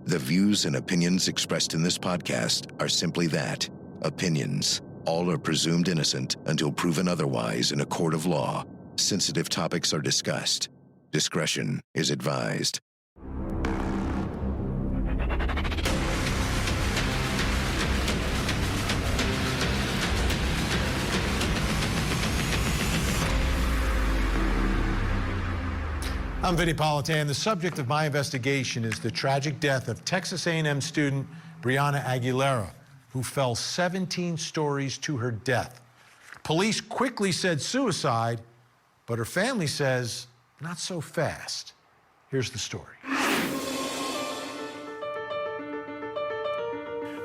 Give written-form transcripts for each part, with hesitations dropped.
The views and opinions expressed in this podcast are simply that, opinions. All are presumed innocent until proven otherwise in a court of law. Sensitive topics are discussed. Discretion is advised. I'm Vinnie Politan. The subject of my investigation is the tragic death of Texas A&M student Brianna Aguilera, who fell 17 stories to her death. Police quickly said suicide, but her family says not so fast. Here's the story.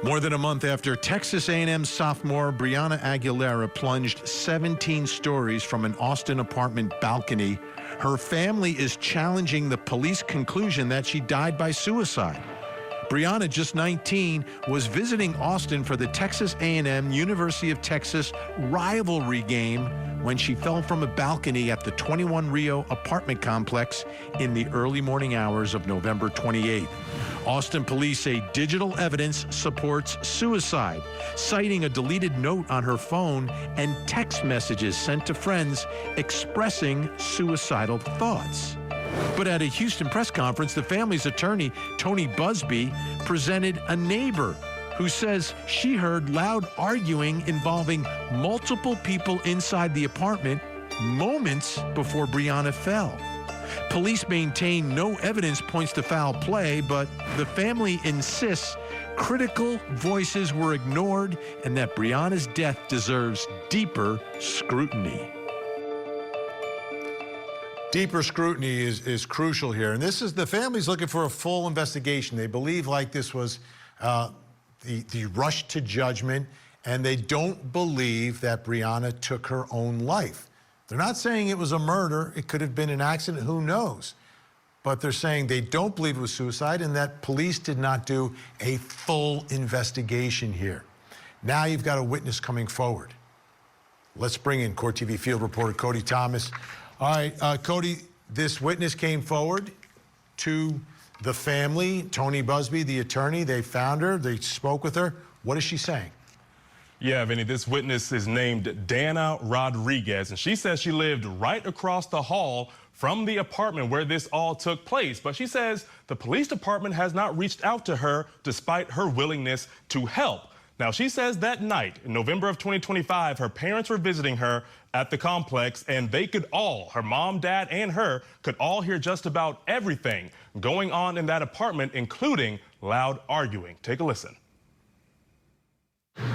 More than a month after Texas A&M sophomore Brianna Aguilera plunged 17 stories from an Austin apartment balcony, her family is challenging the police conclusion that she died by suicide. Brianna, just 19, was visiting Austin for the Texas A&M University of Texas rivalry game when she fell from a balcony at the 21 Rio apartment complex in the early morning hours of November 28th. Austin police say digital evidence supports suicide, citing a deleted note on her phone and text messages sent to friends expressing suicidal thoughts. But at a Houston press conference, the family's attorney, Tony Busby, presented a neighbor who says she heard loud arguing involving multiple people inside the apartment moments before Brianna fell. Police maintain no evidence points to foul play, but the family insists critical voices were ignored and that Brianna's death deserves deeper scrutiny. Deeper scrutiny is crucial here, and this is the family's looking for a full investigation. They believe like this was the rush to judgment, and they don't believe that Brianna took her own life. They're not saying it was a murder. It could have been an accident. Who knows? But they're saying they don't believe it was suicide and that police did not do a full investigation here. Now you've got a witness coming forward. Let's bring in Court TV field reporter Cody Thomas. All right, Cody, this witness came forward to the family. Tony Busby, the attorney, they found her. They spoke with her. What is she saying? Yeah, Vinny, this witness is named Dana Rodriguez, and she says she lived right across the hall from the apartment where this all took place. But she says the police department has not reached out to her despite her willingness to help. Now, she says that night in November of 2025, her parents were visiting her at the complex, and they could all, her mom, dad, and her, could all hear just about everything going on in that apartment, including loud arguing. Take a listen.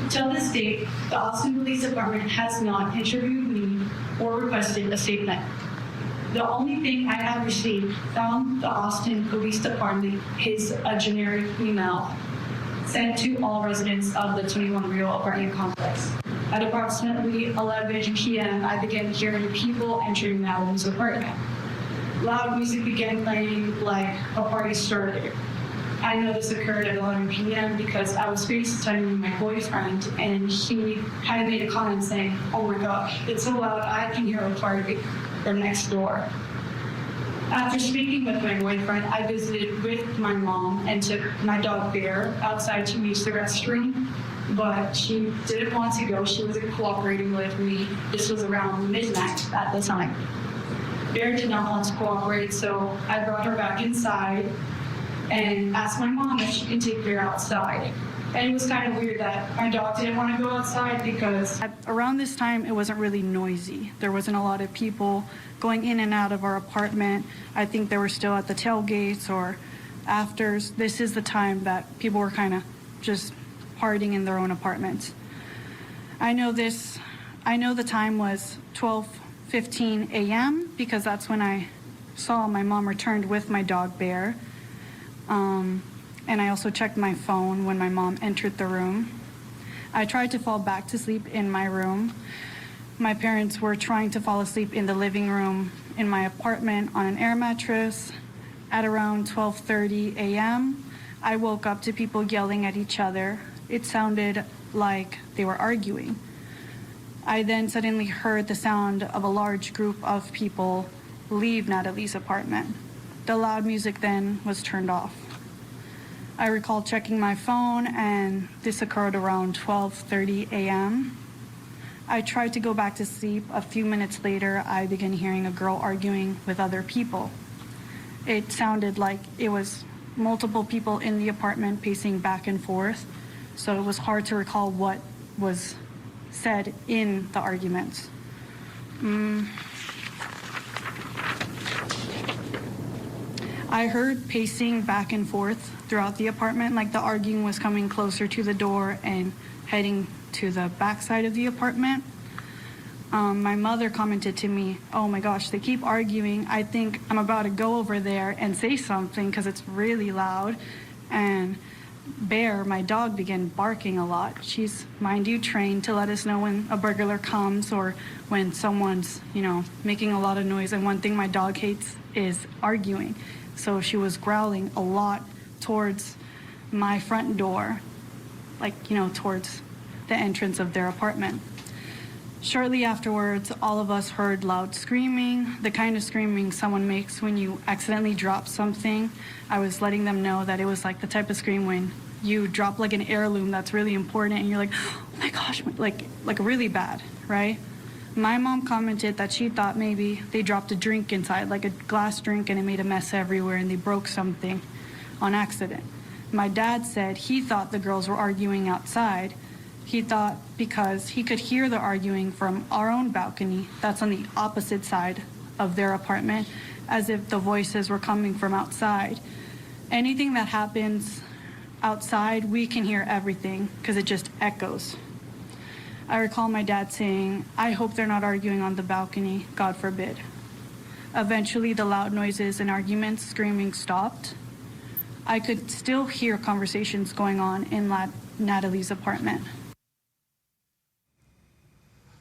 Till this date, the Austin Police Department has not interviewed me or requested a statement. The only thing I have received from the Austin Police Department is a generic email sent to all residents of the 21 Rio apartment complex. At approximately 11 p.m., I began hearing people entering Madeline's apartment. Loud music began playing like a party started. I know this occurred at 11 p.m. because I was FaceTiming my boyfriend, and he had made a comment saying, "Oh my gosh, it's so loud, I can hear a party from next door." After speaking with my boyfriend, I visited with my mom and took my dog Bear outside to use the restroom, but she didn't want to go. She wasn't cooperating with me. This was around midnight at the time. Bear did not want to cooperate, so I brought her back inside and asked my mom if she can take Bear outside. And it was kind of weird that my dog didn't want to go outside because... Around this time, it wasn't really noisy. There wasn't a lot of people going in and out of our apartment. I think they were still at the tailgates or afters. This is the time that people were kind of just partying in their own apartments. I know the time was 12:15 a.m. because that's when I saw my mom returned with my dog Bear. And I also checked my phone when my mom entered the room. I tried to fall back to sleep in my room. My parents were trying to fall asleep in the living room in my apartment on an air mattress. At around 12:30 a.m., I woke up to people yelling at each other. It sounded like they were arguing. I then suddenly heard the sound of a large group of people leave Natalie's apartment. The loud music then was turned off. I recall checking my phone, and this occurred around 12:30 a.m. I tried to go back to sleep. A few minutes later, I began hearing a girl arguing with other people. It sounded like it was multiple people in the apartment pacing back and forth, so it was hard to recall what was said in the arguments. I heard pacing back and forth throughout the apartment, like the arguing was coming closer to the door and heading to the back side of the apartment. My mother commented to me, "Oh my gosh, they keep arguing. I think I'm about to go over there and say something because it's really loud." And Bear, my dog, began barking a lot. She's, mind you, trained to let us know when a burglar comes or when someone's, making a lot of noise. And one thing my dog hates is arguing. So she was growling a lot towards my front door, towards the entrance of their apartment. Shortly afterwards, all of us heard loud screaming, the kind of screaming someone makes when you accidentally drop something. I was letting them know that it was like the type of scream when you drop like an heirloom that's really important and you're like, oh my gosh, like really bad, right? My mom commented that she thought maybe they dropped a drink inside, like a glass drink, and it made a mess everywhere and they broke something on accident. My dad said he thought the girls were arguing outside. He thought because he could hear the arguing from our own balcony, that's on the opposite side of their apartment, as if the voices were coming from outside. Anything that happens outside, we can hear everything because it just echoes. I recall my dad saying, "I hope they're not arguing on the balcony, God forbid." Eventually, the loud noises and arguments, screaming stopped. I could still hear conversations going on in Natalie's apartment.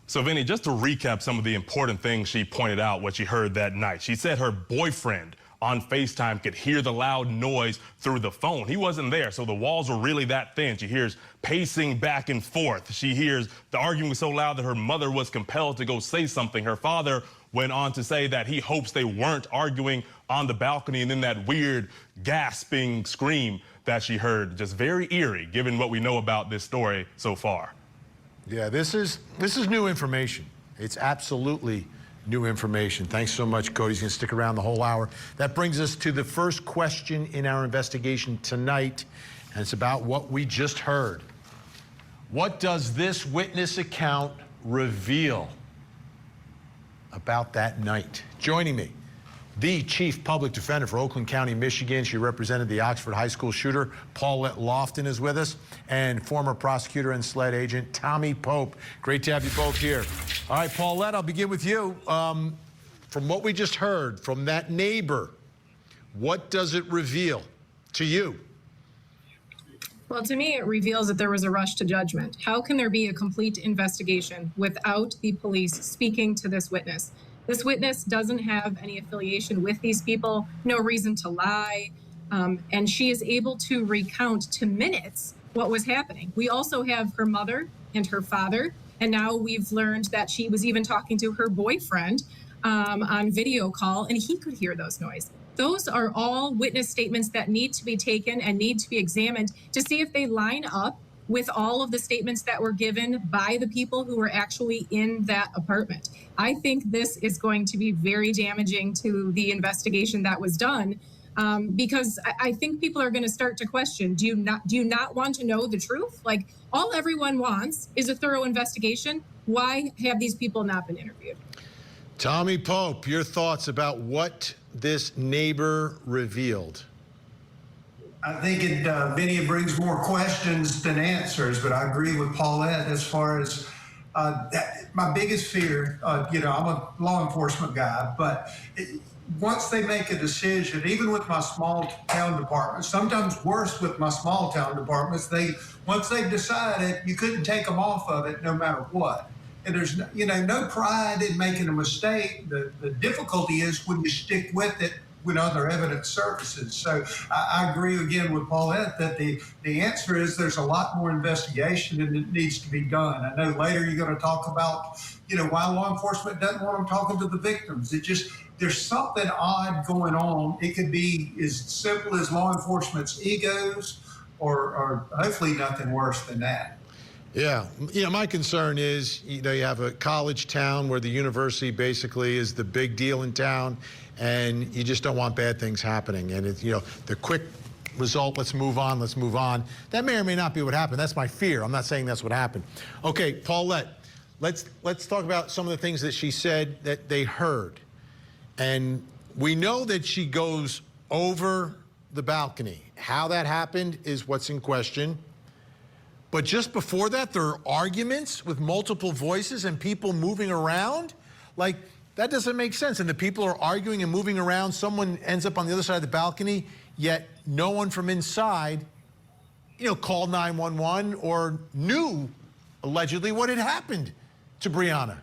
So, Vinnie, just to recap some of the important things she pointed out, what she heard that night. She said her boyfriend on FaceTime could hear the loud noise through the phone. He wasn't there, so the walls were really that thin. She hears pacing back and forth. She hears the arguing was so loud that her mother was compelled to go say something. Her father went on to say that he hopes they weren't arguing on the balcony, and then that weird gasping scream that she heard. Just very eerie, given what we know about this story so far. Yeah, this is new information. It's absolutely new information. Thanks so much, Cody. He's going to stick around the whole hour. That brings us to the first question in our investigation tonight, and it's about what we just heard. What does this witness account reveal about that night? Joining me, the Chief Public Defender for Oakland County, Michigan. She represented the Oxford High School shooter. Paulette Lofton is with us, and former prosecutor and SLED agent Tommy Pope. Great to have you both here. All right, Paulette, I'll begin with you. From what we just heard from that neighbor, what does it reveal to you? Well, to me, it reveals that there was a rush to judgment. How can there be a complete investigation without the police speaking to this witness? This witness doesn't have any affiliation with these people, no reason to lie, and she is able to recount to minutes what was happening. We also have her mother and her father, and now we've learned that she was even talking to her boyfriend on video call, and he could hear those noises. Those are all witness statements that need to be taken and need to be examined to see if they line up with all of the statements that were given by the people who were actually in that apartment. I think this is going to be very damaging to the investigation that was done, because I think people are going to start to question, do you not want to know the truth? Like, all everyone wants is a thorough investigation. Why have these people not been interviewed? Tommy Pope, your thoughts about what this neighbor revealed? I think Vinnie brings more questions than answers, but I agree with Paulette as far as my biggest fear. I'm a law enforcement guy, but once they make a decision, even with my small town departments, sometimes worse with my small town departments, once they've decided, you couldn't take them off of it no matter what. And there's no pride in making a mistake. The difficulty is when you stick with it when other evidence surfaces. So I agree again with Paulette that the answer is there's a lot more investigation and it needs to be done. I know later you're going to talk about, why law enforcement doesn't want them talking to the victims. there's something odd going on. It could be as simple as law enforcement's egos, or hopefully nothing worse than that. Yeah, my concern is, you have a college town where the university basically is the big deal in town, and you just don't want bad things happening. And it's, the quick result, let's move on. That may or may not be what happened. That's my fear. I'm not saying that's what happened. Okay, Paulette, let's talk about some of the things that she said that they heard. And we know that she goes over the balcony. How that happened is what's in question. But just before that, there are arguments with multiple voices and people moving around. Like, that doesn't make sense. And the people are arguing and moving around. Someone ends up on the other side of the balcony, yet no one from inside, called 911 or knew, allegedly, what had happened to Brianna.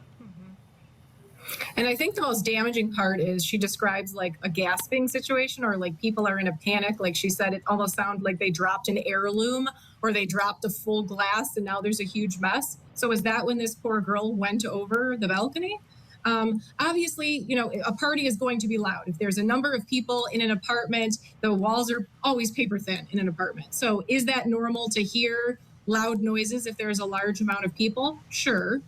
And I think the most damaging part is she describes like a gasping situation, or like people are in a panic. Like she said, it almost sounded like they dropped an heirloom or they dropped a full glass and now there's a huge mess. So is that when this poor girl went over the balcony? Obviously, a party is going to be loud. If there's a number of people in an apartment, the walls are always paper thin in an apartment. So is that normal to hear loud noises if there's a large amount of people? Sure.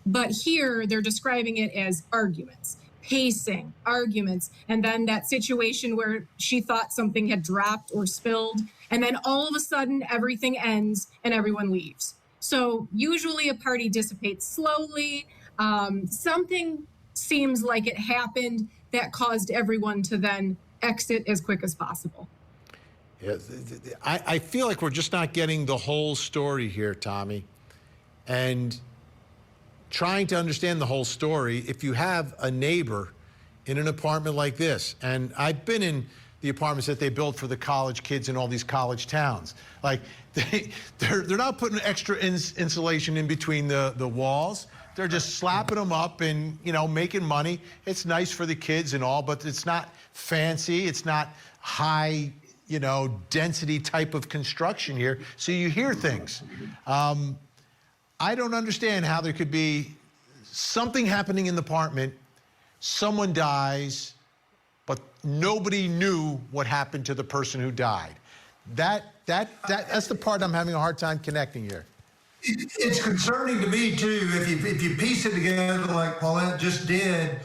But here they're describing it as arguments, pacing, arguments, and then that situation where she thought something had dropped or spilled, and then all of a sudden everything ends and everyone leaves. So usually a party dissipates slowly. Something seems like it happened that caused everyone to then exit as quick as possible. Yeah, I feel like we're just not getting the whole story here, Tommy. And trying to understand the whole story, if you have a neighbor in an apartment like this, and I've been in the apartments that they build for the college kids in all these college towns. Like, they're not putting extra insulation in between the walls. They're just slapping them up and, making money. It's nice for the kids and all, but it's not fancy. It's not high, density type of construction here. So you hear things. I don't understand how there could be something happening in the apartment, someone dies, but nobody knew what happened to the person who died. That's the part I'm having a hard time connecting here. It's concerning to me too, if you piece it together like Paulette just did.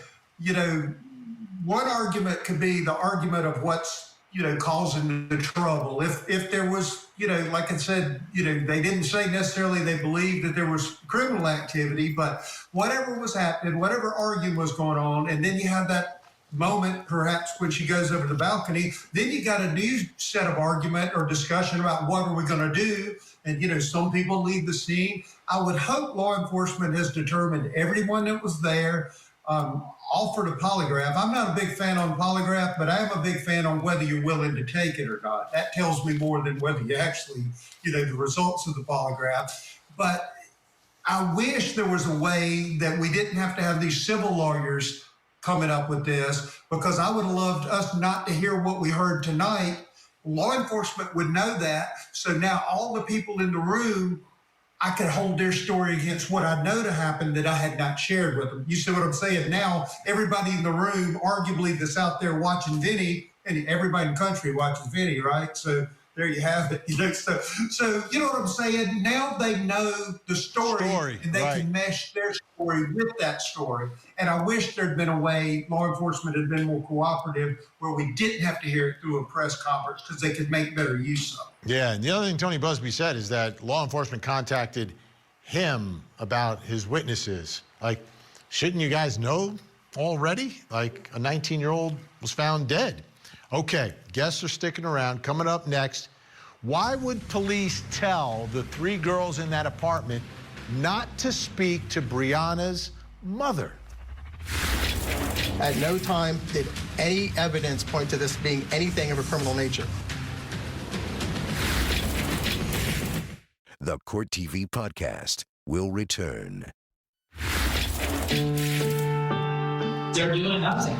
One argument could be the argument of what's causing the trouble. If there was, like I said, they didn't say necessarily they believed that there was criminal activity, but whatever was happening, whatever argument was going on, and then you have that moment perhaps when she goes over the balcony, then you got a new set of argument or discussion about what are we going to do. And, some people leave the scene. I would hope law enforcement has determined everyone that was there, offered a polygraph. I'm not a big fan on polygraph, but I am a big fan on whether you're willing to take it or not. That tells me more than whether you actually, the results of the polygraph. But I wish there was a way that we didn't have to have these civil lawyers coming up with this, because I would have loved us not to hear what we heard tonight. Law enforcement would know that. So now all the people in the room, I could hold their story against what I know to happen that I had not shared with them. You see what I'm saying? Now, everybody in the room, arguably, that's out there watching Vinnie, and everybody in the country watches Vinnie, right? So there you have it. So you know what I'm saying? Now they know the story and they can mesh their story with that story. And I wish there'd been a way law enforcement had been more cooperative where we didn't have to hear it through a press conference, because they could make better use of it. Yeah, and the other thing Tony Busby said is that law enforcement contacted him about his witnesses. Like, shouldn't you guys know already? Like, a 19-year-old was found dead. Okay, guests are sticking around. Coming up next, why would police tell the 3 girls in that apartment not to speak to Brianna's mother? At no time did any evidence point to this being anything of a criminal nature. The Court TV podcast will return. They're doing nothing.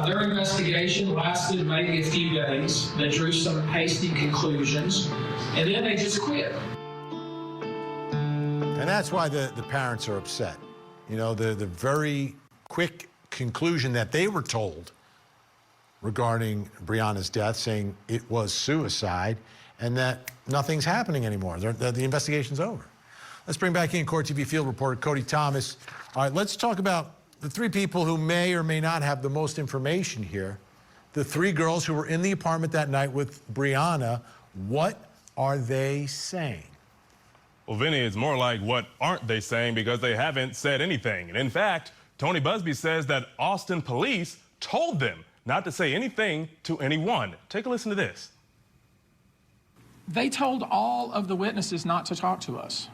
Their investigation lasted maybe a few days. They drew some hasty conclusions, and then they just quit. And that's why the parents are upset. The very quick conclusion that they were told regarding Brianna's death, saying it was suicide and that nothing's happening anymore. The investigation's over. Let's bring back in Court TV field reporter Cody Thomas. All right, let's talk about the three people who may or may not have the most information here. The three girls who were in the apartment that night with Brianna. What are they saying? Well, Vinny, it's more like what aren't they saying, because they haven't said anything. And in fact, Tony Busby says that Austin police told them not to say anything to anyone. Take a listen to this. They told all of the witnesses not to talk to us.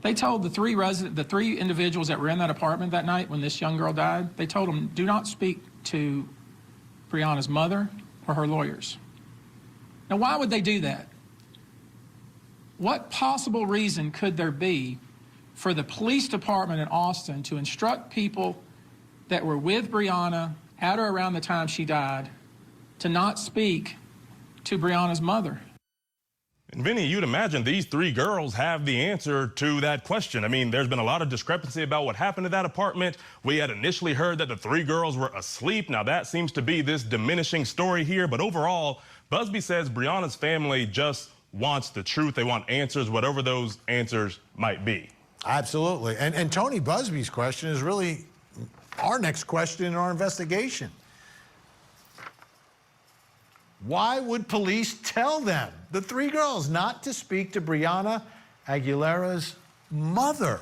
They told the three individuals that were in that apartment that night when this young girl died, they told them, do not speak to Brianna's mother or her lawyers. Now, why would they do that? What possible reason could there be for the police department in Austin to instruct people that were with Brianna at or around the time she died to not speak to Brianna's mother? And Vinny, you'd imagine these three girls have the answer to that question. I mean, there's been a lot of discrepancy about what happened to that apartment. We had initially heard that the three girls were asleep. Now, that seems to be this diminishing story here. But overall, Busby says Brianna's family just wants the truth. They want answers, whatever those answers might be. Absolutely. And Tony Busby's question is really our next question in our investigation. Why would police tell them, the three girls, not to speak to Brianna Aguilera's mother?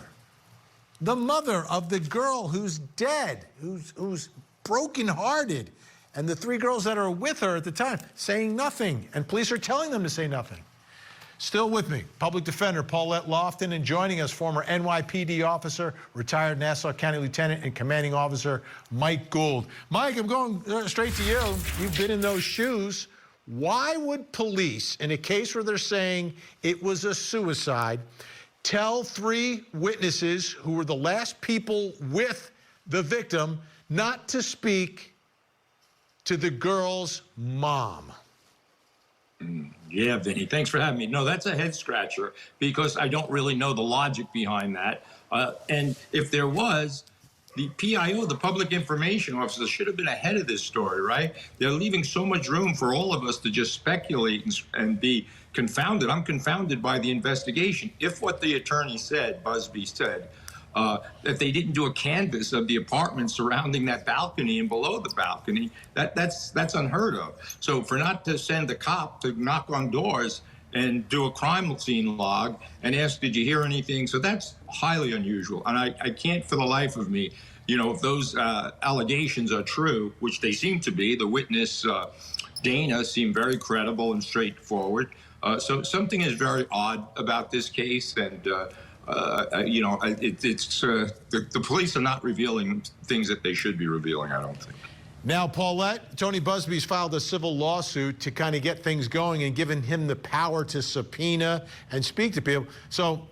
The mother of the girl who's dead, who's brokenhearted, and the three girls that are with her at the time saying nothing, and police are telling them to say nothing. Still with me, Public Defender Paulette Lofton, and joining us, former NYPD officer, retired Nassau County Lieutenant and Commanding Officer Mike Gould. Mike, I'm going straight to you. You've been in those shoes. Why would police, in a case where they're saying it was a suicide, tell three witnesses who were the last people with the victim not to speak to the girl's mom? Yeah, Vinny, thanks for having me. No, that's a head scratcher because I don't really know the logic behind that. And if there was, the PIO, the public information officer, should have been ahead of this story, right? They're leaving so much room for all of us to just speculate and be confounded. I'm confounded by the investigation. If what the attorney said, Busby said, that they didn't do a canvass of the apartment surrounding that balcony and below the balcony, that's unheard of. So for not to send a cop to knock on doors and do a crime scene log and ask, did you hear anything? So that's highly unusual. And I can't for the life of me, if those allegations are true, which they seem to be, the witness, Dana, seemed very credible and straightforward. So something is very odd about this case. And, the police are not revealing things that they should be revealing, I don't think. Now, Paulette, Tony Busby's filed a civil lawsuit to kind of get things going and given him the power to subpoena and speak to people. So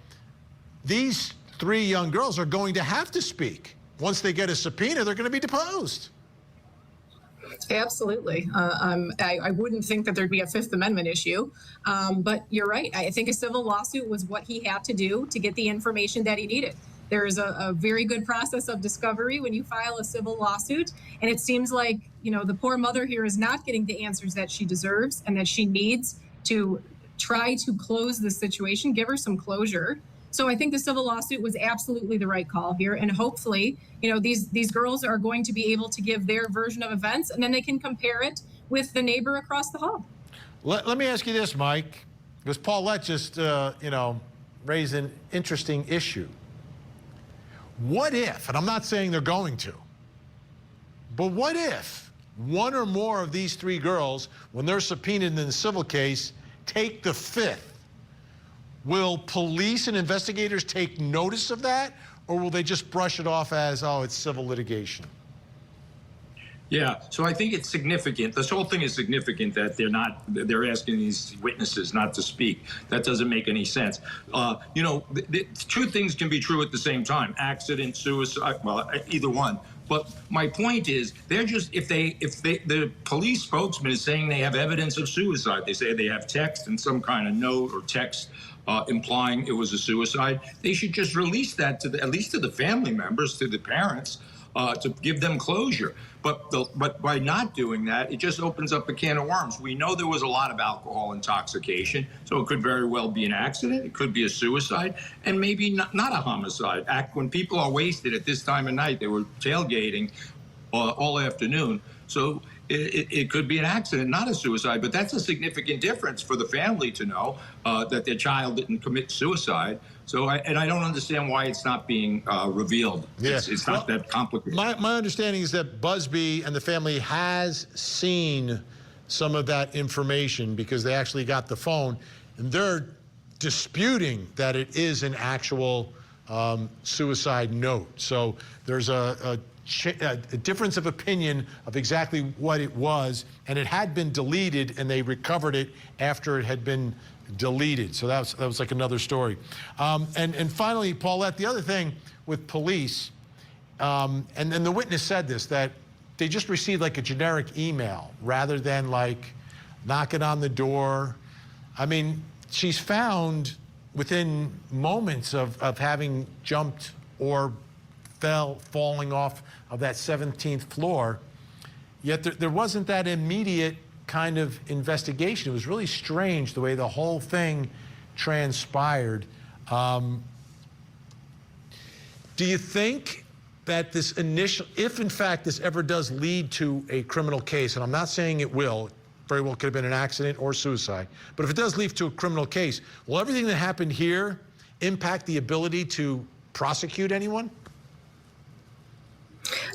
these three young girls are going to have to speak. Once they get a subpoena, they're going to be deposed. Absolutely. I wouldn't think that there'd be a Fifth Amendment issue, but you're right. I think a civil lawsuit was what he had to do to get the information that he needed. There is a very good process of discovery when you file a civil lawsuit, and it seems like, the poor mother here is not getting the answers that she deserves and that she needs to try to close the situation, give her some closure. So I think the civil lawsuit was absolutely the right call here. And hopefully, these girls are going to be able to give their version of events, and then they can compare it with the neighbor across the hall. Let me ask you this, Mike, because Paulette just, raised an interesting issue. What if, and I'm not saying they're going to, but what if one or more of these three girls, when they're subpoenaed in the civil case, take the fifth? Will police and investigators take notice of that, or will they just brush it off as, oh, it's civil litigation? Yeah, so I think it's significant. This whole thing is significant that they're asking these witnesses not to speak. That doesn't make any sense. Two things can be true at the same time: accident, suicide, well, either one. But my point is, they're just, if the police spokesman is saying they have evidence of suicide, they say they have text and some kind of note or text implying it was a suicide. They should just release that to at least to the family members, to the parents, to give them closure. But by not doing that, it just opens up a can of worms. We know there was a lot of alcohol intoxication, so it could very well be an accident. It could be a suicide, and maybe not a homicide. When people are wasted at this time of night, they were tailgating all afternoon. So it could be an accident, not a suicide. But that's a significant difference for the family to know that their child didn't commit suicide. So I don't understand why it's not being revealed. Yeah. It's not that complicated. My understanding is that Busby and the family has seen some of that information because they actually got the phone, and they're disputing that it is an actual suicide note. So there's a difference of opinion of exactly what it was, and it had been deleted, and they recovered it after it had been deleted. So that was like another story. And finally, Paulette, the other thing with police, and the witness said this, that they just received like a generic email rather than like knocking on the door. I mean, she's found within moments of having jumped or falling off of that 17th floor, yet there wasn't that immediate kind of investigation. It was really strange the way the whole thing transpired. Do you think that this initial, if in fact this ever does lead to a criminal case, and I'm not saying it will, very well could have been an accident or suicide, but if it does lead to a criminal case, will everything that happened here impact the ability to prosecute anyone?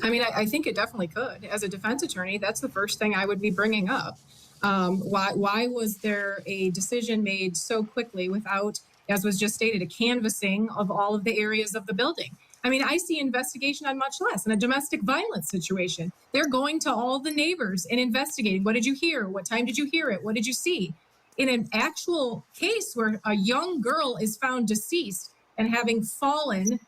I mean, I think it definitely could. As a defense attorney, that's the first thing I would be bringing up. Why was there a decision made so quickly without, as was just stated, a canvassing of all of the areas of the building? I mean, I see investigation on much less. In a domestic violence situation, they're going to all the neighbors and investigating. What did you hear? What time did you hear it? What did you see? In an actual case where a young girl is found deceased and having fallen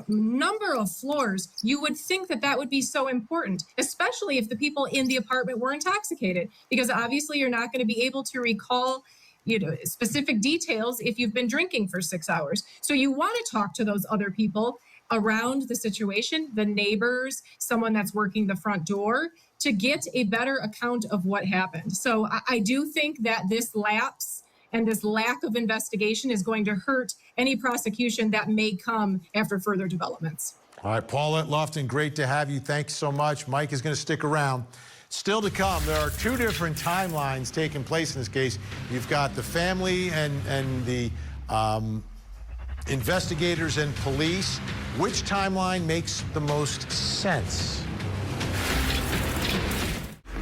number of floors, you would think that that would be so important, especially if the people in the apartment were intoxicated, because obviously you're not going to be able to recall, specific details if you've been drinking for 6 hours. So you want to talk to those other people around the situation, the neighbors, someone that's working the front door, to get a better account of what happened. So I do think that this lapse and this lack of investigation is going to hurt any prosecution that may come after further developments. All right, Paulette Lofton, great to have you. Thanks so much. Mike is going to stick around. Still to come, there are two different timelines taking place in this case. You've got the family and the investigators and police. Which timeline makes the most sense?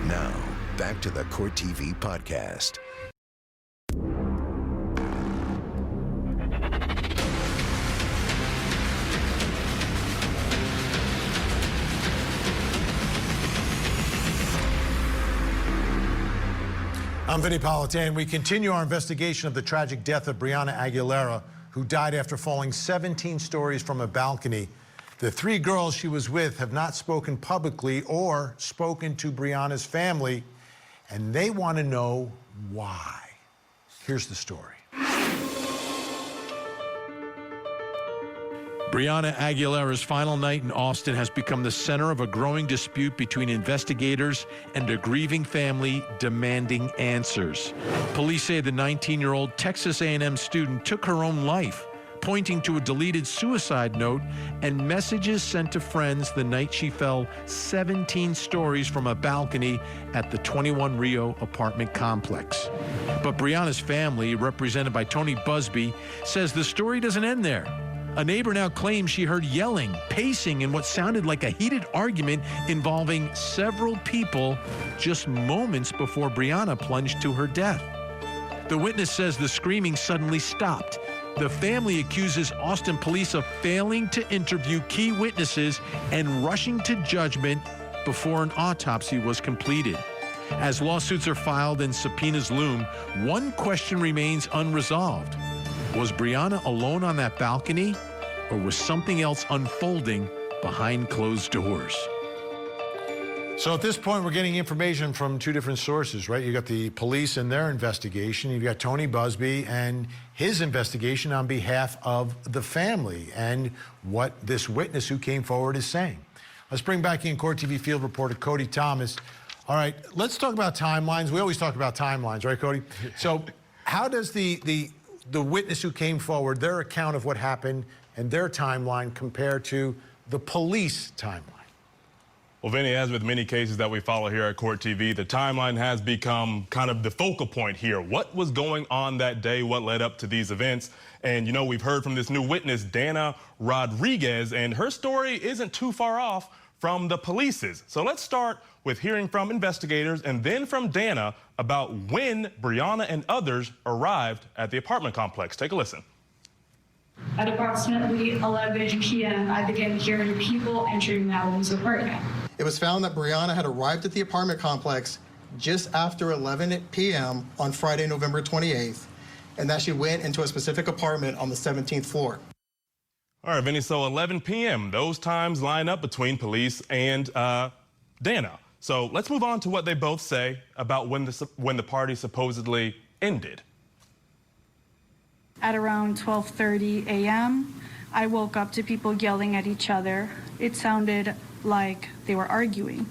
Now, back to the Court TV podcast. I'm Vinnie Politan. We continue our investigation of the tragic death of Brianna Aguilera, who died after falling 17 stories from a balcony. The three girls she was with have not spoken publicly or spoken to Brianna's family, and they want to know why. Here's the story. Brianna Aguilera's final night in Austin has become the center of a growing dispute between investigators and a grieving family demanding answers. Police say the 19-year-old Texas A&M student took her own life, pointing to a deleted suicide note and messages sent to friends the night she fell 17 stories from a balcony at the 21 Rio apartment complex. But Brianna's family, represented by Tony Busby, says the story doesn't end there. A neighbor now claims she heard yelling, pacing, and what sounded like a heated argument involving several people just moments before Brianna plunged to her death. The witness says the screaming suddenly stopped. The family accuses Austin police of failing to interview key witnesses and rushing to judgment before an autopsy was completed. As lawsuits are filed and subpoenas loom, one question remains unresolved. Was Brianna alone on that balcony, or was something else unfolding behind closed doors? So at this point, we're getting information from two different sources, right? You got the police and their investigation. You've got Tony Busby and his investigation on behalf of the family and what this witness who came forward is saying. Let's bring back in Court TV field reporter Cody Thomas. All right, let's talk about timelines. We always talk about timelines, right, Cody? So how does the witness who came forward, their account of what happened and their timeline compare to the police timeline? Well, Vinny, as with many cases that we follow here at Court TV, the timeline has become kind of the focal point here. What was going on that day? What led up to these events? And, you know, we've heard from this new witness, Dana Rodriguez, and her story isn't too far off from the police's. So let's start with hearing from investigators and then from Dana about when Brianna and others arrived at the apartment complex. Take a listen. At approximately 11 p.m., I began hearing people entering Madeline's apartment. It was found that Brianna had arrived at the apartment complex just after 11 p.m. on Friday, November 28th, and that she went into a specific apartment on the 17th floor. All right, Vinny, so 11 p.m., those times line up between police and Dana. So let's move on to what they both say about when the party supposedly ended. At around 12:30 a.m., I woke up to people yelling at each other. It sounded like they were arguing.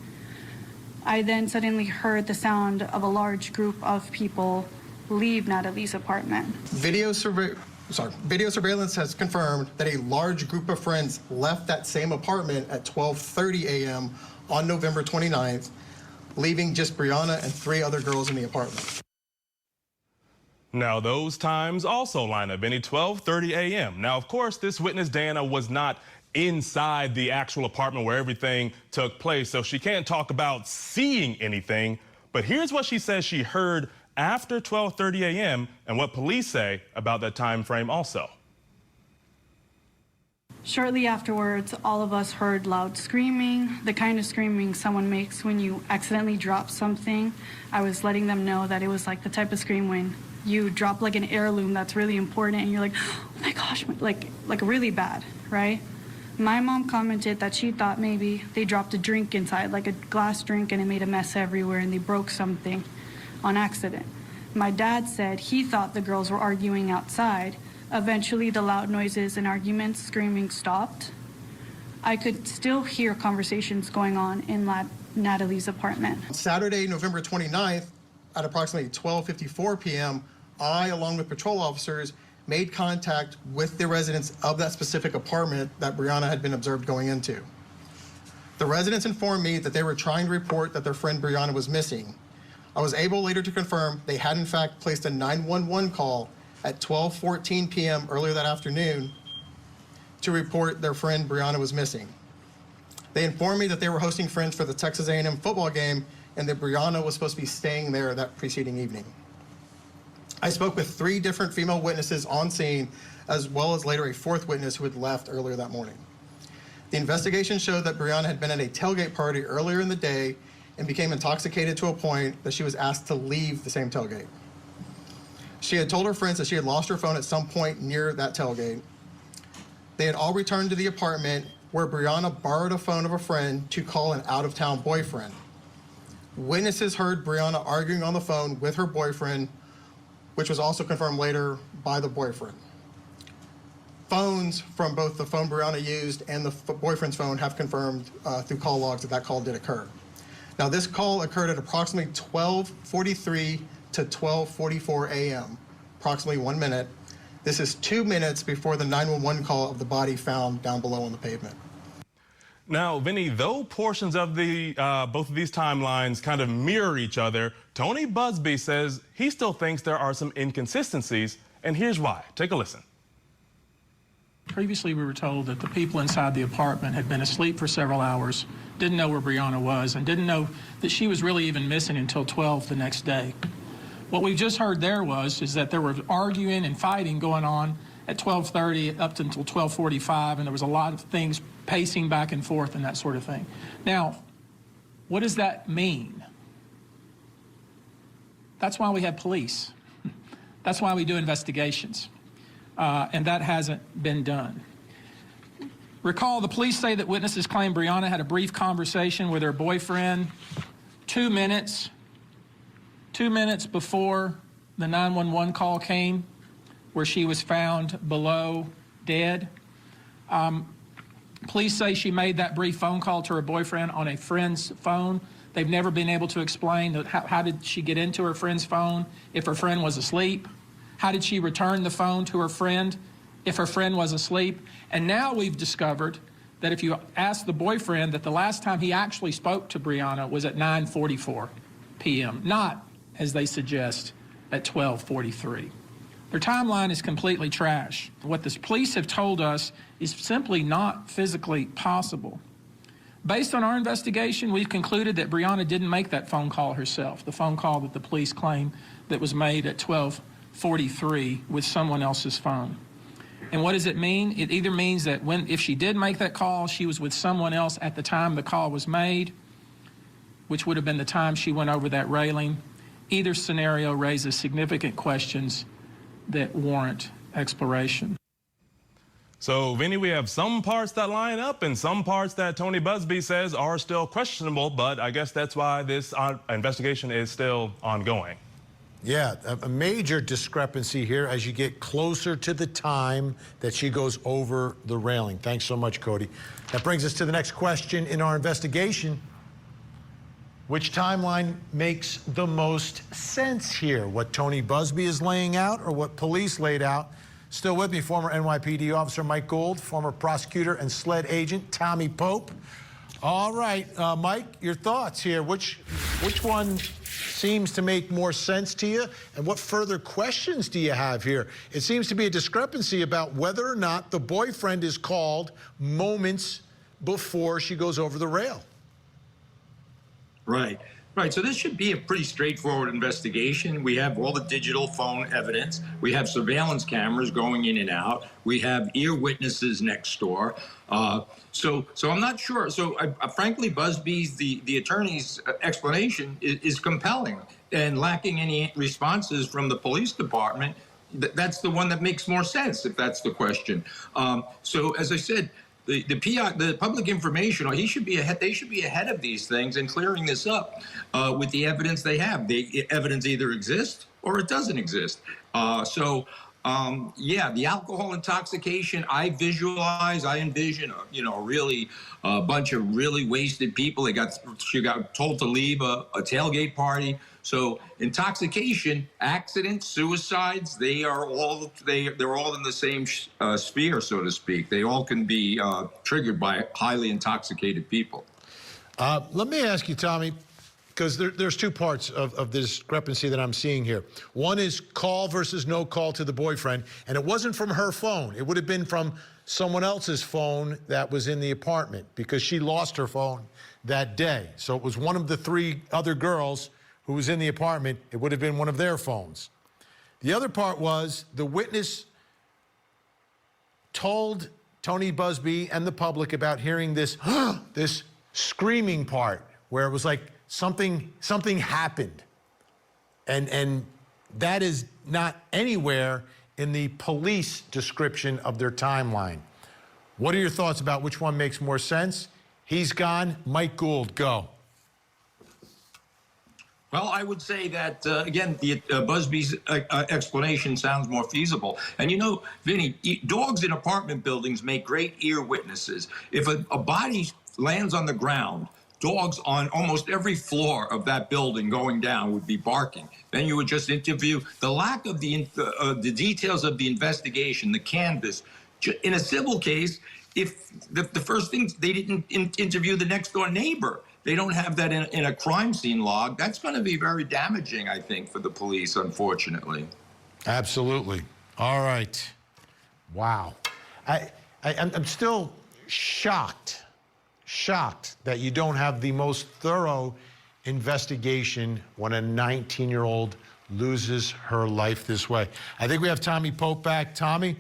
I then suddenly heard the sound of a large group of people leave Natalie's apartment. Video surveillance has confirmed that a large group of friends left that same apartment at 12:30 a.m. on November 29th, leaving just Brianna and 3 other girls in the apartment. Now, those times also line up, Vinny, 12:30 a.m. Now, of course, this witness, Dana, was not inside the actual apartment where everything took place, so she can't talk about seeing anything. But here's what she says she heard after 12:30 a.m. and what police say about that time frame also. Shortly afterwards, all of us heard loud screaming, the kind of screaming someone makes when you accidentally drop something. I was letting them know that it was like the type of scream when you drop like an heirloom that's really important and you're like, oh my gosh, like really bad, right? My mom commented that she thought maybe they dropped a drink inside, like a glass drink, and it made a mess everywhere and they broke something on accident. My dad said he thought the girls were arguing outside. Eventually, the loud noises and arguments, screaming stopped. I could still hear conversations going on in Natalie's apartment. Saturday, November 29th, at approximately 12:54 p.m., I, along with patrol officers, made contact with the residents of that specific apartment that Brianna had been observed going into. The residents informed me that they were trying to report that their friend Brianna was missing. I was able later to confirm they had in fact placed a 911 call at 12:14 p.m. earlier that afternoon to report their friend Brianna was missing. They informed me that they were hosting friends for the Texas A&M football game and that Brianna was supposed to be staying there that preceding evening. I spoke with 3 different female witnesses on scene, as well as later a 4th witness who had left earlier that morning. The investigation showed that Brianna had been at a tailgate party earlier in the day and became intoxicated to a point that she was asked to leave the same tailgate. She had told her friends that she had lost her phone at some point near that tailgate. They had all returned to the apartment where Brianna borrowed a phone of a friend to call an out-of-town boyfriend. Witnesses heard Brianna arguing on the phone with her boyfriend, which was also confirmed later by the boyfriend. Phones from both the phone Brianna used and the boyfriend's phone have confirmed through call logs that call did occur. Now, this call occurred at approximately 12:43 to 12:44 a.m., approximately 1 minute. This is 2 minutes before the 911 call of the body found down below on the pavement. Now, Vinny, though portions of the both of these timelines kind of mirror each other, Tony Busby says he still thinks there are some inconsistencies, and here's why. Take a listen. Previously, we were told that the people inside the apartment had been asleep for several hours, didn't know where Brianna was, and didn't know that she was really even missing until 12 the next day. What we just heard there is that there were arguing and fighting going on at 12:30 up until 12:45, and there was a lot of things pacing back and forth and that sort of thing. Now, what does that mean? That's why we have police. That's why we do investigations, and that hasn't been done. Recall, the police say that witnesses claim Brianna had a brief conversation with her boyfriend 2 minutes before the 911 call came, where she was found below dead. Police say she made that brief phone call to her boyfriend on a friend's phone. They've never been able to explain how did she get into her friend's phone if her friend was asleep? How did she return the phone to her friend if her friend was asleep? And now we've discovered that if you ask the boyfriend, that the last time he actually spoke to Brianna was at 9:44 p.m., not, as they suggest, at 12:43. Their timeline is completely trash. What the police have told us is simply not physically possible. Based on our investigation, we've concluded that Brianna didn't make that phone call herself, the phone call that the police claim that was made at 12:43 with someone else's phone. And what does it mean? It either means that if she did make that call, she was with someone else at the time the call was made, which would have been the time she went over that railing. Either scenario raises significant questions that warrant exploration. So, Vinnie, we have some parts that line up and some parts that Tony Busby says are still questionable, but I guess that's why this investigation is still ongoing. Yeah, a major discrepancy here as you get closer to the time that she goes over the railing. Thanks so much, Cody. That brings us to the next question in our investigation. Which timeline makes the most sense here? What Tony Busby is laying out or what police laid out? Still with me, former NYPD officer Mike Gould, former prosecutor and SLED agent Tommy Pope. All right, Mike, your thoughts here. Which one seems to make more sense to you? And what further questions do you have here? It seems to be a discrepancy about whether or not the boyfriend is called moments before she goes over the rail. Right. So this should be a pretty straightforward investigation. We have all the digital phone evidence. We have surveillance cameras going in and out. We have ear witnesses next door. So I'm not sure. So frankly, Busby's, the attorney's explanation is compelling and lacking any responses from the police department. That's the one that makes more sense, if that's the question. So as I said, the public information, they should be ahead of these things and clearing this up with the evidence they have. The evidence either exists or it doesn't exist. The alcohol intoxication, I envision, a bunch of really wasted people. She got told to leave a tailgate party. So intoxication, accidents, suicides, they're all in the same sphere, so to speak. They all can be triggered by highly intoxicated people. Let me ask you, Tommy, because there's two parts of the discrepancy that I'm seeing here. One is call versus no call to the boyfriend, and it wasn't from her phone. It would have been from someone else's phone that was in the apartment because she lost her phone that day. So it was one of the three other girls who was in the apartment. It would have been one of their phones. The other part was the witness told Tony Busby and the public about hearing this this screaming part where it was like something happened. And that is not anywhere in the police description of their timeline. What are your thoughts about which one makes more sense? He's gone. Mike Gould, go. Well, I would say that, again, Busby's explanation sounds more feasible. And, Vinnie, dogs in apartment buildings make great ear witnesses. If a body lands on the ground, dogs on almost every floor of that building going down would be barking. Then you would just interview. The lack of the details of the investigation, the canvas. In a civil case, if the first thing, they didn't interview the next door neighbor. They don't have that in a crime scene log. That's going to be very damaging, I think, for the police, unfortunately. Absolutely. All right. Wow. I'm still shocked that you don't have the most thorough investigation when a 19-year-old loses her life this way. I think we have Tommy Pope back. Tommy,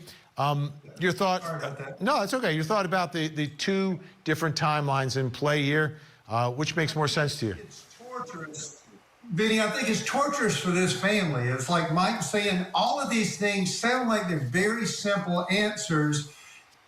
your thought? Sorry about that. No, it's okay. Your thought about the two different timelines in play here. Which makes more sense to you? It's torturous. Vinnie, I think it's torturous for this family. It's like Mike saying all of these things sound like they're very simple answers,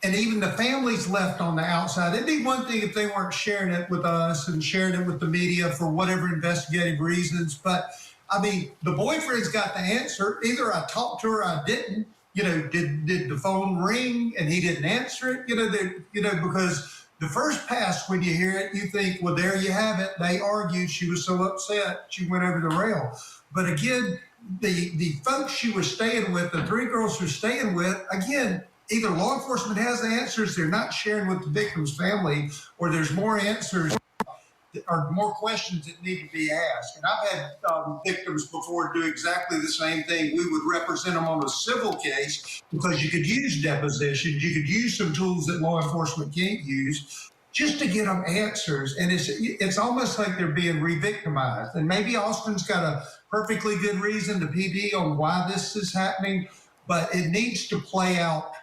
and even the families left on the outside. It'd be one thing if they weren't sharing it with us and sharing it with the media for whatever investigative reasons. But I mean, the boyfriend's got the answer. Either I talked to her, or I didn't. Did the phone ring and he didn't answer it? Because the first pass when you hear it, you think, well, there you have it. They argued. She was so upset she went over the rail. But again, the folks she was staying with, the three girls she was staying with, again, either law enforcement has the answers they're not sharing with the victim's family, or there's more answers or more questions that need to be asked. And I've had victims before do exactly the same thing. We would represent them on a civil case because you could use depositions, you could use some tools that law enforcement can't use just to get them answers. And it's almost like they're being re-victimized. And maybe Austin's got a perfectly good reason to PD on why this is happening, but it needs to play out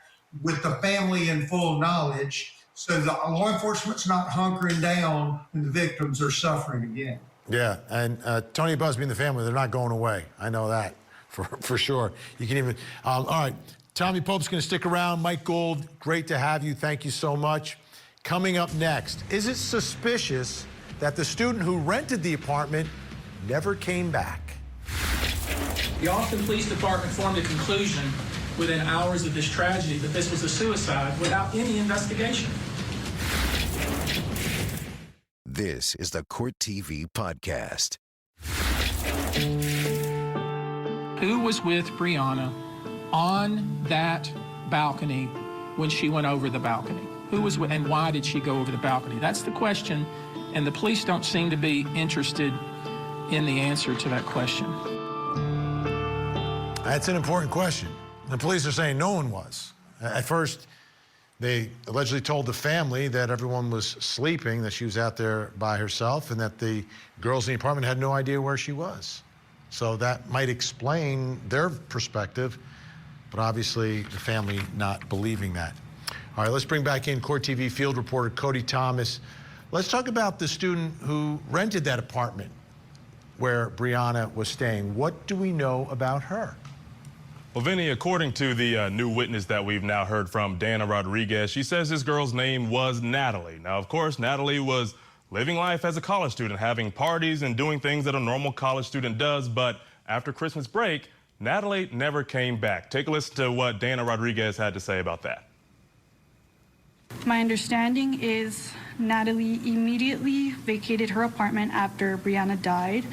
with the family in full knowledge, so the law enforcement's not hunkering down and the victims are suffering again. Yeah, and Tony Busby and the family, they're not going away. I know that for sure. You can even, all right, Tommy Pope's going to stick around. Mike Gould, great to have you. Thank you so much. Coming up next, is it suspicious that the student who rented the apartment never came back? The Austin Police Department formed a conclusion within hours of this tragedy that this was a suicide without any investigation. This is the Court TV Podcast. Who was with Brianna on that balcony when she went over the balcony? Who was with, and why did she go over the balcony? That's the question, and the police don't seem to be interested in the answer to that question. That's an important question. The police are saying no one was. At first, they allegedly told the family that everyone was sleeping, that she was out there by herself, and that the girls in the apartment had no idea where she was. So that might explain their perspective, but obviously the family not believing that. All right, let's bring back in Court TV field reporter Cody Thomas. Let's talk about the student who rented that apartment where Brianna was staying. What do we know about her? Well, Vinny, according to the new witness that we've now heard from, Dana Rodriguez, she says this girl's name was Natalie. Now, of course, Natalie was living life as a college student, having parties and doing things that a normal college student does. But after Christmas break, Natalie never came back. Take a listen to what Dana Rodriguez had to say about that. My understanding is Natalie immediately vacated her apartment after Brianna died.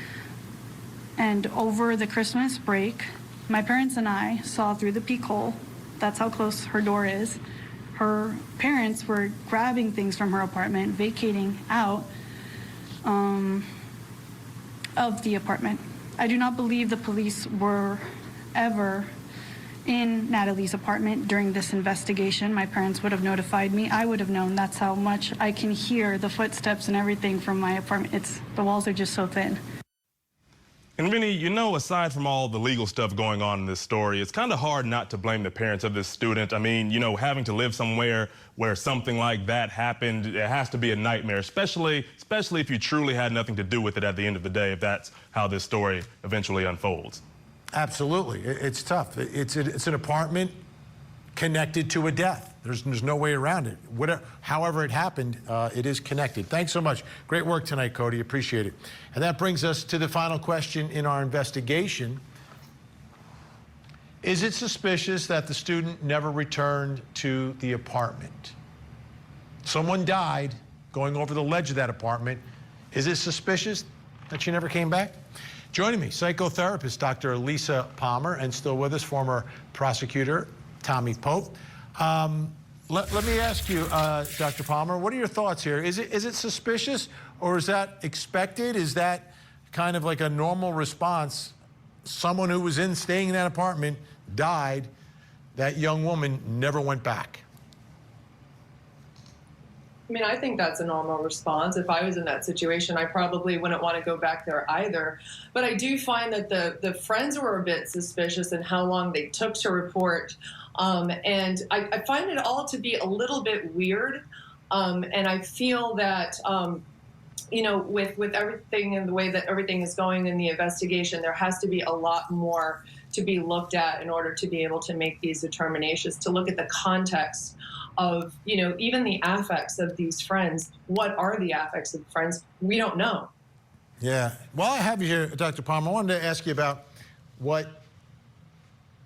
And over the Christmas break, my parents and I saw through the peek hole. That's how close her door is. Her parents were grabbing things from her apartment, vacating out of the apartment. I do not believe the police were ever in Natalie's apartment during this investigation. My parents would have notified me. I would have known. That's how much I can hear the footsteps and everything from my apartment. The walls are just so thin. And Vinny, you know, aside from all the legal stuff going on in this story, it's kind of hard not to blame the parents of this student. I mean, you know, having to live somewhere where something like that happened, it has to be a nightmare, especially if you truly had nothing to do with it at the end of the day, if that's how this story eventually unfolds. Absolutely. It's tough. It's an apartment connected to a death. There's no way around it. However it happened, it is connected. Thanks so much. Great work tonight, Cody. Appreciate it. And that brings us to the final question in our investigation. Is it suspicious that the student never returned to the apartment? Someone died going over the ledge of that apartment. Is it suspicious that she never came back? Joining me, psychotherapist Dr. Lisa Palmer, and still with us, former prosecutor Tommy Pope. Let me ask you, Dr. Palmer, what are your thoughts here? Is it suspicious, or is that expected? Is that kind of like a normal response? Someone who was staying in that apartment died. That young woman never went back. I mean, I think that's a normal response. If I was in that situation, I probably wouldn't want to go back there either. But I do find that the friends were a bit suspicious in how long they took to report. And I find it all to be a little bit weird. And I feel that, you know, with everything and the way that everything is going in the investigation, there has to be a lot more to be looked at in order to be able to make these determinations, to look at the context of, even the affects of these friends. What are the affects of friends? We don't know. Yeah. While I have you here, Dr. Palmer, I wanted to ask you about what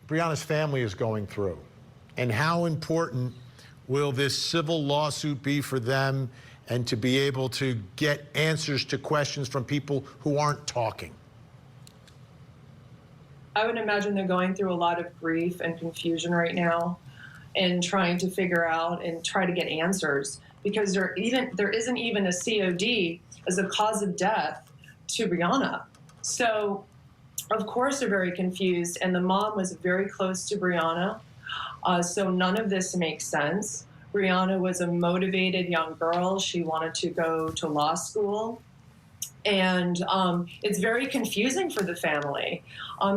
Brianna's family is going through and how important will this civil lawsuit be for them and to be able to get answers to questions from people who aren't talking? I would imagine they're going through a lot of grief and confusion right now and trying to figure out and try to get answers, because there isn't even a COD as a cause of death to Brianna. So of course they're very confused, and the mom was very close to Brianna. So none of this makes sense. Brianna was a motivated young girl. She wanted to go to law school. And it's very confusing for the family.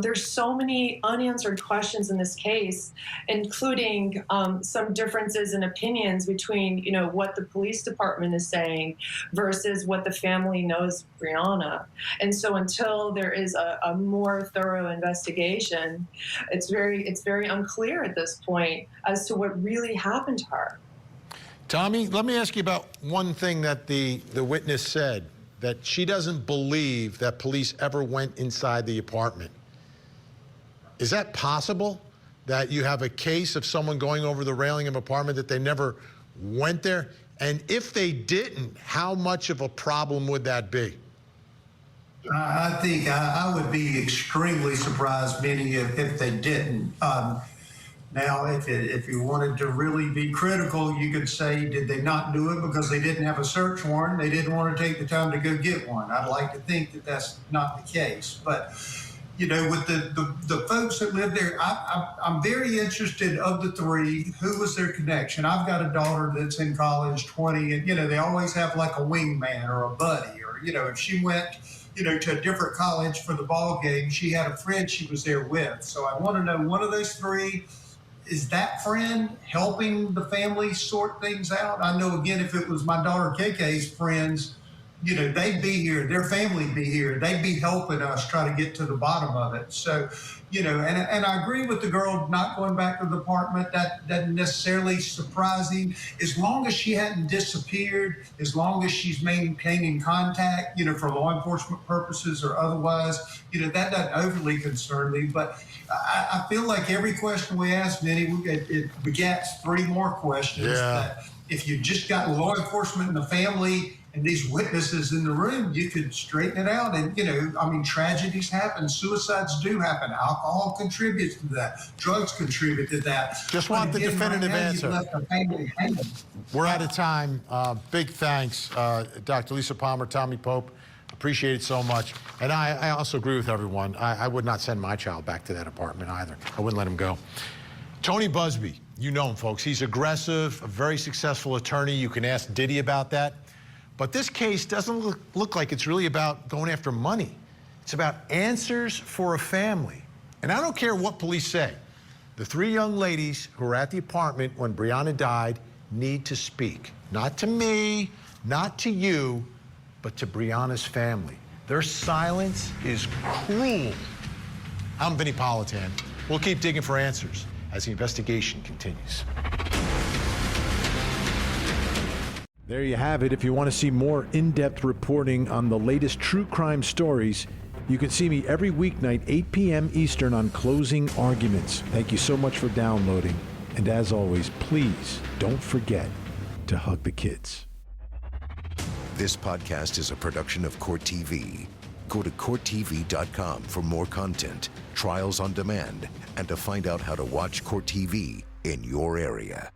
There's so many unanswered questions in this case, including some differences in opinions between, what the police department is saying versus what the family knows Brianna. And so until there is a more thorough investigation, it's very unclear at this point as to what really happened to her. Tommy, let me ask you about one thing that the witness said, that she doesn't believe that police ever went inside the apartment. Is that possible, that you have a case of someone going over the railing of an apartment that they never went there? And if they didn't, how much of a problem would that be? I think I would be extremely surprised, Vinnie, if they didn't. Now, if you wanted to really be critical, you could say, did they not do it because they didn't have a search warrant? They didn't want to take the time to go get one. I'd like to think that that's not the case. But, with the folks that live there, I'm very interested, of the three, who was their connection? I've got a daughter that's in college, 20, and, they always have like a wingman or a buddy, or, if she went to a different college for the ball game, she had a friend she was there with. So I want to know, one of those three, is that friend helping the family sort things out? I know, again, if it was my daughter KK's friends, they'd be here, their family would be here, they'd be helping us try to get to the bottom of it. So, and I agree with the girl not going back to the apartment. That doesn't necessarily surprising, as long as she hadn't disappeared, as long as she's maintaining contact, for law enforcement purposes or otherwise, that doesn't overly concern me. But I feel like every question we ask, Vinnie, it begets three more questions. Yeah. That if you just got law enforcement and the family and these witnesses in the room, you could straighten it out. And, tragedies happen. Suicides do happen. Alcohol contributes to that. Drugs contribute to that. Just want the definitive answer. Left the family hanging. We're out of time. Big thanks, Dr. Lisa Palmer, Tommy Pope. Appreciate it so much. And I also agree with everyone. I would not send my child back to that apartment either. I wouldn't let him go. Tony Busby, you know him, folks. He's aggressive, a very successful attorney. You can ask Diddy about that. But this case doesn't look like it's really about going after money. It's about answers for a family. And I don't care what police say. The three young ladies who were at the apartment when Brianna died need to speak. Not to me, not to you, but to Brianna's family. Their silence is cruel. I'm Vinnie Politan. We'll keep digging for answers as the investigation continues. There you have it. If you want to see more in-depth reporting on the latest true crime stories, you can see me every weeknight, 8 p.m. Eastern on Closing Arguments. Thank you so much for downloading. And as always, please don't forget to hug the kids. This podcast is a production of Court TV. Go to CourtTV.com for more content, trials on demand, and to find out how to watch Court TV in your area.